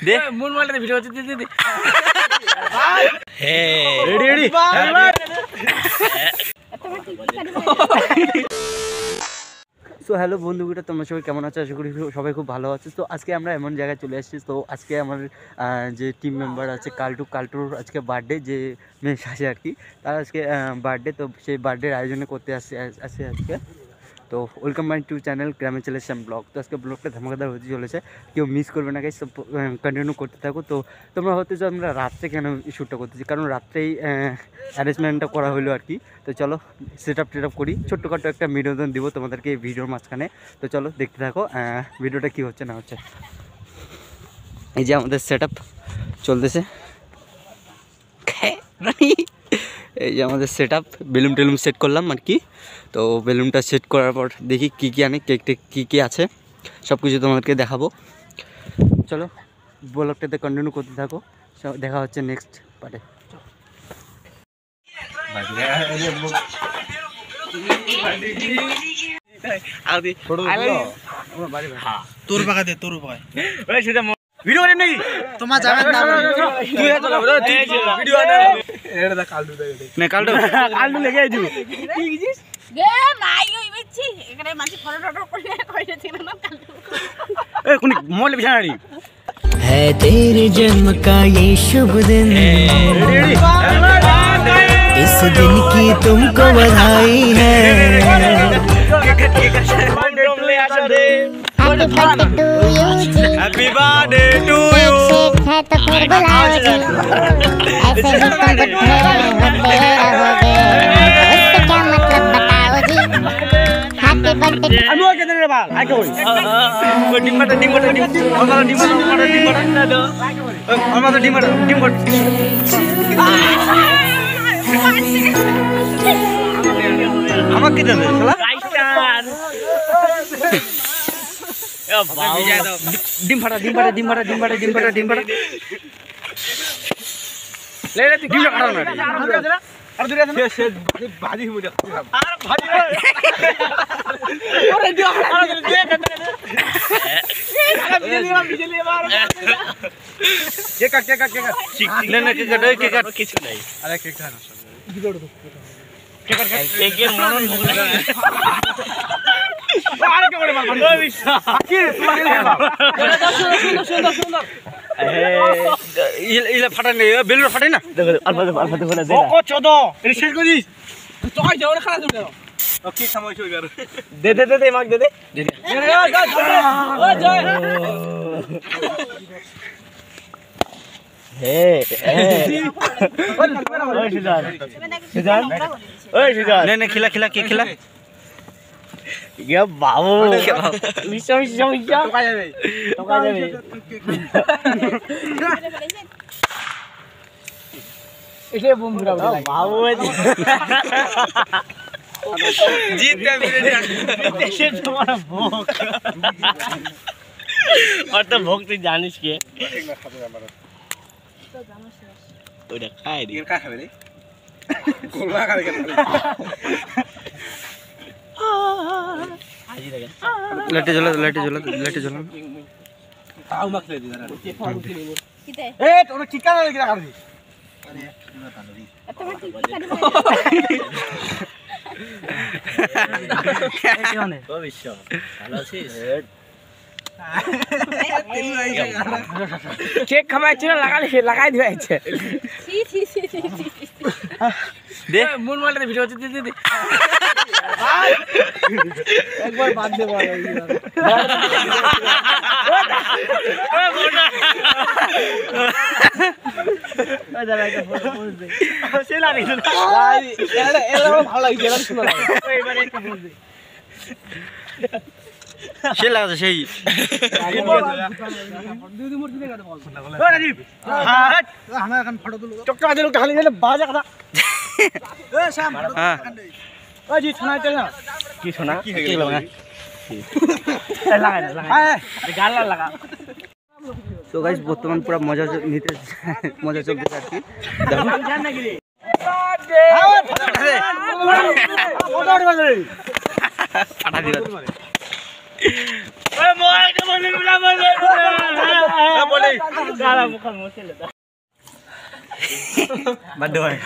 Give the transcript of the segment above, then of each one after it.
দে মন মালটা ভিডিও হচ্ছে দে হে রেডি সো হ্যালো বন্ধুগুলো, তোমরা সবাই কেমন আছো? আশা করি সবাই খুব ভালো আছে। তো আজকে আমরা এমন জায়গায় চলে এসেছি। তো আজকে আমার যে টিম মেম্বার আছে কাল্টুর আজকে বার্থডে, যে মেয়ে আছে আর কি, তার আজকে বার্থডে। তো সেই বার্থডের আয়োজন করতে আসছে আজকে। তো ওয়েলকাম মাই টু চ্যানেল গ্রামে চলে শ্যাম ব্লগ। তো আজকে ব্লগটা ধামাকাদার হতে চলেছে, কেউ মিস করবে না গাইস, সব কন্টিনিউ করতে থাকো। তো তোমরা হতে চাও আমরা রাত্রে কেন শ্যুটটা করতেছি, কারণ রাত্রেই অ্যারেঞ্জমেন্টটা করা হলো আর কি। তো চলো সেট আপ করি, ছোট্টখাটো একটা বিনোদন দিব তোমাদেরকে এই ভিডিওর মাঝখানে। তো চলো দেখতে থাকো ভিডিওটা কী হচ্ছে না হচ্ছে। এই যে আমাদের সেট আপ চলতেছে, এই যে আমাদের সেট আপ, বেলুন টেলুন সেট করলাম আর কি। তো বেলুনটা সেট করার পর দেখি কী আনে, কেক টেক কী আছে সব কিছু তোমাদেরকে দেখাবো। চলো ব্লগটাতে কন্টিনিউ করতে থাকো, দেখা হচ্ছে নেক্সট পার্টে। তোর বাগা দে তোর বাগা ভিডিও করে নাকি তোমার যাবেন না তুই এত লাভ তুই ভিডিও আনা এড়ে দা কালদু দে না কালদু লেগে আইছি কি গিছিস গে মাই ওই বেচি এখানে মাছি ফটো করে কইছে না কালদু এ কোন মোলে বিছানাড়ি है तेरे जन्म का ये शुभ दिन, इस दिन की तुमको बधाई है। हैप्पी बर्थडे टू यू है तो फिर बुलाओ जी, ऐसे ही तुम बुढ़े होते रहोगे, उससे क्या मतलब बताओ जी। हैप्पी बर्थडे আমি ওকে দেন রে বাল আগে কই ডিমটা আমার ডিমটা না দাও আমার ডিমটা আমাকে কি দেবে শালা রাইটার এ বাবা ডিম ফাটা লে রে তুই ডিমটা কাটা না আর দুই আছে না সে ভাজি মুজা আর ভাজি ওরে দিও আর দে বিজলি মার কেক না কেক কিছু নাই আরে কেক খান কেকের মনন ভোগ লাগা আর কে করে মারবি ও বিশা কি সুন্দর ইলা ফাটা নেই বেলুন ফাটাই না দেখো আলফা দেখো না দে ও 14 রিসেট করিস তুই যাও রে খানা দে ও কি সময় হই গেল দে মাগ দে ও জয় হে ওই সুজান নে খিলা কি খিলা ইয়া বাবু মিশা টোকা যাবে এসে বন্ধুরা বাবু জিততে দেশে তোমার ভোগ আর তো ভোগ তুই জানিস কে ওটা খাই দি কা খাবে রে গোলা খাবে কেন আজি দেখেন লাইটে জ্বলা তাও মাখলে দি দাঁড়া কিতে এ তোর চিকা লাগি রাখা দি আরে না তানরি এত বড় চিকা কি মানে ও বিশ্ব ভালো আছিস কেক খাওয়াইছিল লাগাই দিয়েছে দে মন মালটা ভিডিও হচ্ছে দে একবার বাদ দে বল দাদা একটা ফটো পোস্ট দে সে লাগিস না এটা ভালো লাগছে এটা শুনো এবারে একটা পোস্ট দে সে লাগাছে সেই আমরা এখন ফটো তুলব চকটা আজ লোক খালি গেলে বাজে কথা এ শ্যাম হ্যাঁ ওই জি শোনা চল না কি শোনা কি হয়ে গেল না লাগাই গাল লাগা। তো গাইস বর্তমান পুরো মজা চলতেছে আর কি। ফাটা দিবা বার্থডে হয়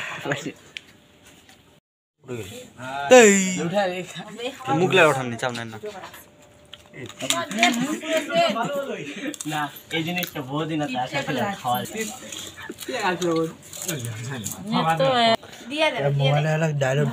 মুখ লাগে ওঠাননি চাপ নেন না না এই জিনিসটা বহুদিন আছে খাওয়া মোবাইলে ডায়লগ